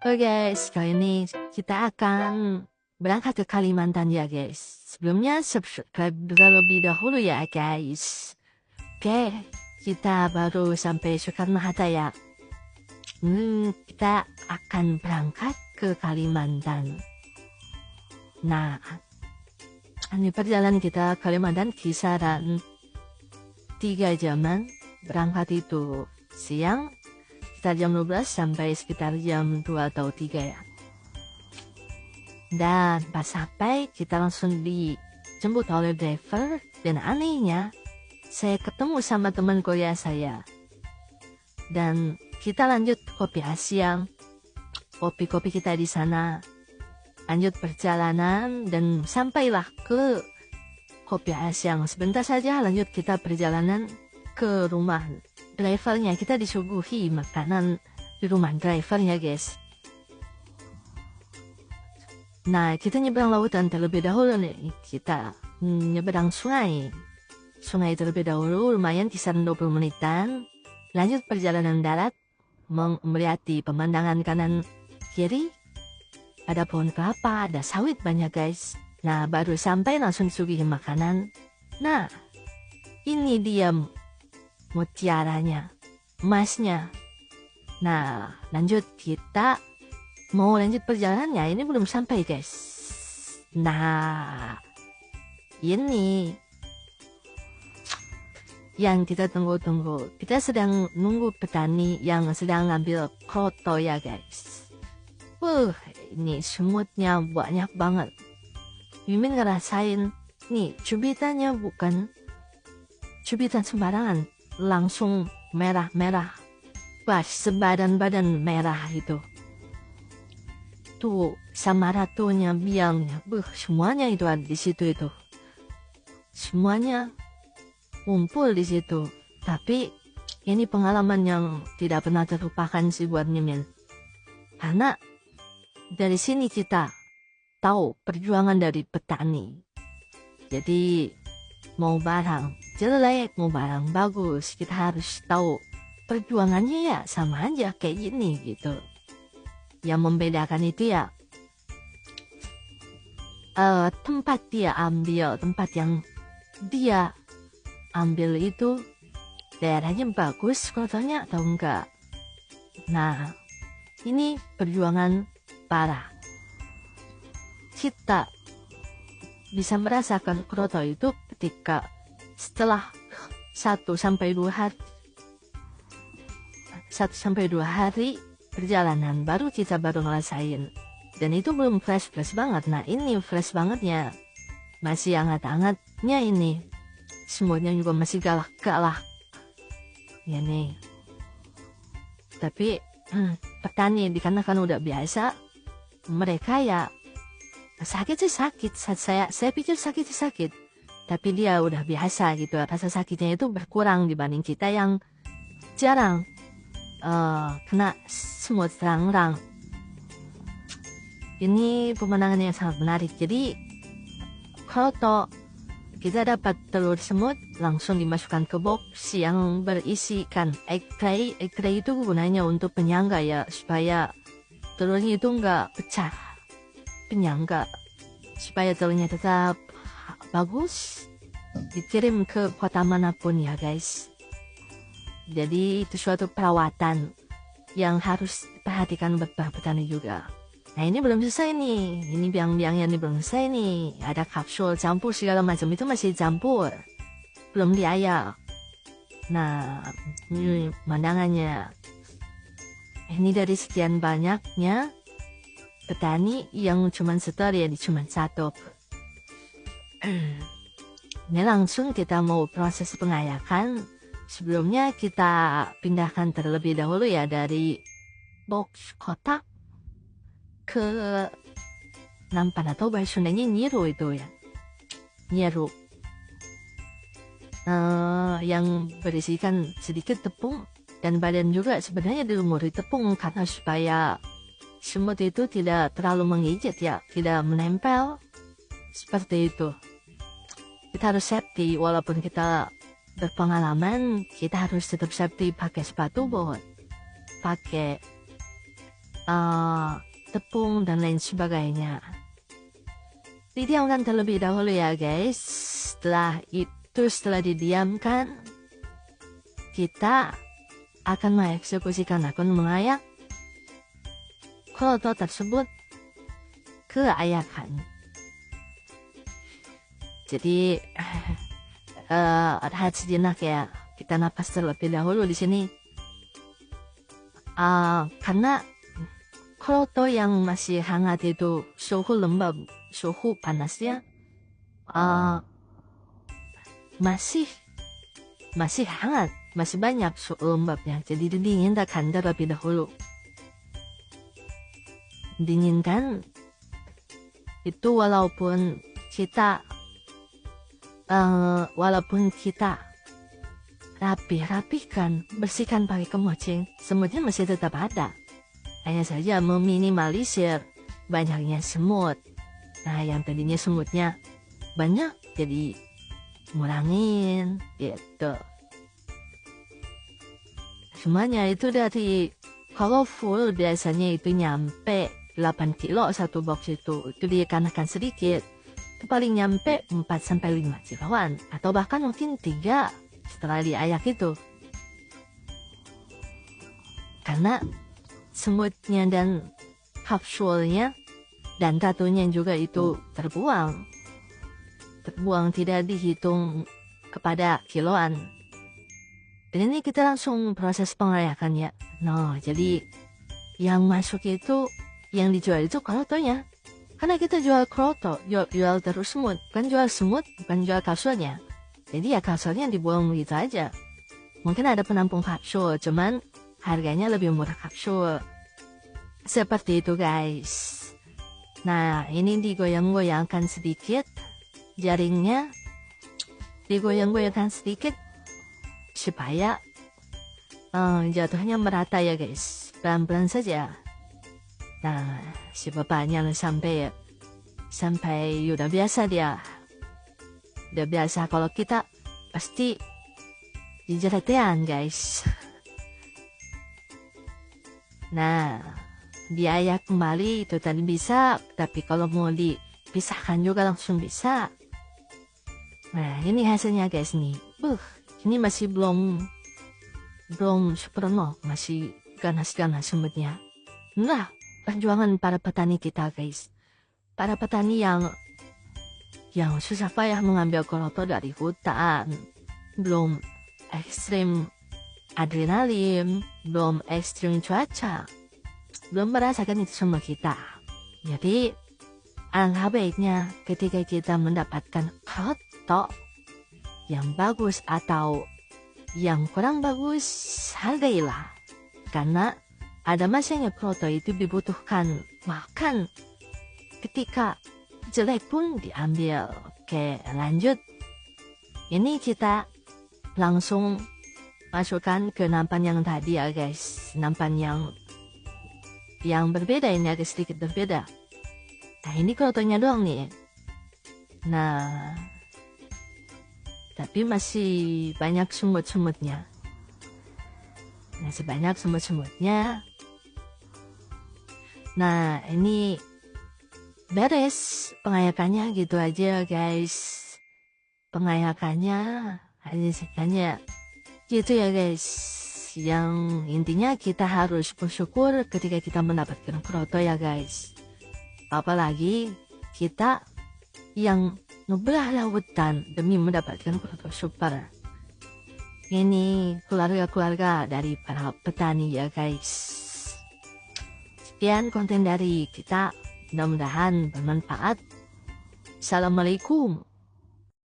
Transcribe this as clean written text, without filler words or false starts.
Oke guys, kali ini kita akan berangkat ke Kalimantan ya guys. Sebelumnya subscribe terlebih dahulu ya guys. Oke, kita baru sampai Soekarno-Hatta ya. Kita akan berangkat ke Kalimantan. Nah, ini perjalanan kita Kalimantan kisaran 3 jaman. Berangkat itu siang, sekitar jam 12 sampai sekitar jam 2 atau 3 ya. Dan pas sampai kita langsung dijemput oleh driver. Dan anehnya saya ketemu sama teman Korea saya. Dan kita lanjut kopi siang. Kopi-kopi kita di sana. Lanjut perjalanan dan sampailah ke kopi siang. Sebentar saja lanjut kita perjalanan ke rumah drivernya. Kita disuguhi makanan di rumah drivernya guys. Nah, kita nyebrang lautan terlebih dahulu nih. Kita nyebrang sungai. Sungai terlebih dahulu, lumayan kisaran 20 menitan. Lanjut perjalanan darat, melihati pemandangan kanan kiri. Ada pohon kelapa, ada sawit banyak guys. Nah, baru sampai langsung disuguhi makanan. Nah, ini dia mutiaranya, emasnya. Nah, lanjut kita mau lanjut perjalanannya. Ini belum sampai guys. Nah, ini yang kita tunggu-tunggu. Kita sedang nunggu petani yang sedang ngambil kroto ya guys. Ini semutnya banyak banget. Mimin ngerasain nih, cubitannya bukan cubitan sembarangan, langsung merah-merah. Wah, sebadan-badan merah itu. Tuh, sama ratunya, biangnya, semuanya itu ada di situ itu. Semuanya kumpul di situ. Tapi ini pengalaman yang tidak pernah terlupakan sih buat Mimin. Karena dari sini kita tahu perjuangan dari petani. Jadi mau barang jelek, mau barang bagus, kita harus tahu perjuangannya ya sama aja kayak gini gitu. Yang membedakan itu ya tempat dia ambil, tempat yang dia ambil itu daerahnya bagus kotanya atau enggak. Nah, ini perjuangan parah. Kita bisa merasakan kroto itu ketika setelah 1 sampai 2 hari perjalanan baru kita baru ngerasain. Dan itu belum fresh banget. Nah, ini fresh bangetnya. Masih hangat-hangatnya ini. Semutnya juga masih galak-galak. Ya nih. Tapi petani dikarenakan udah biasa, mereka ya sakit sih sakit. Saya pikir sakit sih sakit. Tapi dia udah biasa gitu. Rasa sakitnya itu berkurang dibanding kita yang jarang kena semut terang-terang. Ini pemandangan yang sangat menarik. Jadi kalau kita dapat telur semut, langsung dimasukkan ke box yang berisikan egg tray. Egg tray itu gunanya untuk penyangga ya, supaya telurnya itu nggak pecah. Penyangga supaya telurnya tetap bagus, dikirim ke kota manapun ya guys. Jadi itu suatu perawatan yang harus diperhatikan petani juga. Nah, ini belum selesai nih. Ini biang-biangnya ini belum selesai nih. Ada kapsul campur segala macam itu masih campur, belum diayak. Nah, ini pemandangannya. Ini dari sekian banyaknya petani yang cuma setor ya, cuma satu. Ini langsung kita mau proses pengayakan. Sebelumnya kita pindahkan terlebih dahulu ya dari box kotak ke nampan atau bahasa Sundanya nyiru itu ya. Nyiru. Yang berisikan sedikit tepung dan badan juga sebenarnya dilumuri tepung karena supaya semut itu tidak terlalu menggigit ya, tidak menempel. Seperti itu. Kita harus safety walaupun kita berpengalaman, kita harus tetap safety, pakai sepatu bot, pakai tepung dan lain sebagainya. Didiamkan terlebih dahulu ya guys. Setelah didiamkan, kita akan mengeksekusikan akun mengayak kroto tersebut ke ayakan. Jadi rehat sejenak ya, kita napas terlebih dahulu di sini. Karena kroto yang masih hangat itu suhu lembab, suhu panasnya masih hangat, masih banyak suhu lembabnya. Jadi didinginkan terlebih dahulu. Dinginkan itu walaupun kita rapihkan, bersihkan pakai kemoceng, semutnya masih tetap ada. Hanya saja meminimalisir banyaknya semut. Nah, yang tadinya semutnya banyak jadi ngurangin gitu. Semuanya itu dari kalau full biasanya itu nyampe 8 kilo satu box itu diikankan sedikit. Itu paling nyampe 4-5 kiloan atau bahkan mungkin 3 setelah diayak itu. Karena semutnya dan kapsulnya dan tatunya juga itu terbuang tidak dihitung kepada kiloan. Dan ini kita langsung proses pengayakannya. Jadi yang masuk itu, yang dijual itu krotonya. Karena kita jual kroto, jual terus semut, bukan jual semut, bukan jual kapsulnya. Jadi ya kapsulnya dibuang begitu aja. Mungkin ada penampung kapsul, cuman harganya lebih murah kapsul. Seperti itu guys. Nah, ini digoyang-goyangkan sedikit. Jaringnya digoyang-goyangkan sedikit supaya jatuhnya merata ya guys. Pelan-pelan saja. Nah, si bapaknya sampai udah biasa dia. Udah biasa kalau kita pasti dijeretean guys. Nah, diayak kembali itu tadi bisa, tapi kalau mau dipisahkan juga langsung bisa. Nah, ini hasilnya guys nih. Ini masih belum sempurna, masih ganas-ganas semutnya. Nah, perjuangan para petani kita guys. Para petani yang susah payah mengambil kroto dari hutan. Belum ekstrim adrenalin, belum ekstrim cuaca. Belum merasakan itu semua kita. Jadi, alangkah baiknya ketika kita mendapatkan kroto yang bagus atau yang kurang bagus, hargailah. Karena ada masanya kroto itu dibutuhkan makan. Ketika jelek pun diambil. Oke, lanjut. Ini kita langsung masukkan ke nampan yang tadi ya guys. Nampan yang berbeda, ini agak sedikit berbeda. Nah, ini krotonya doang nih. Nah, tapi masih banyak semut-semutnya. Nah, ini beres pengayakannya gitu aja guys. Pengayakannya hanya gitu ya guys. Yang intinya kita harus bersyukur ketika kita mendapatkan kroto ya guys. Apalagi kita yang ngebelah lautan demi mendapatkan kroto super. Ini keluarga-keluarga dari para petani ya guys. Sekian konten dari kita, mudah-mudahan bermanfaat. Assalamualaikum.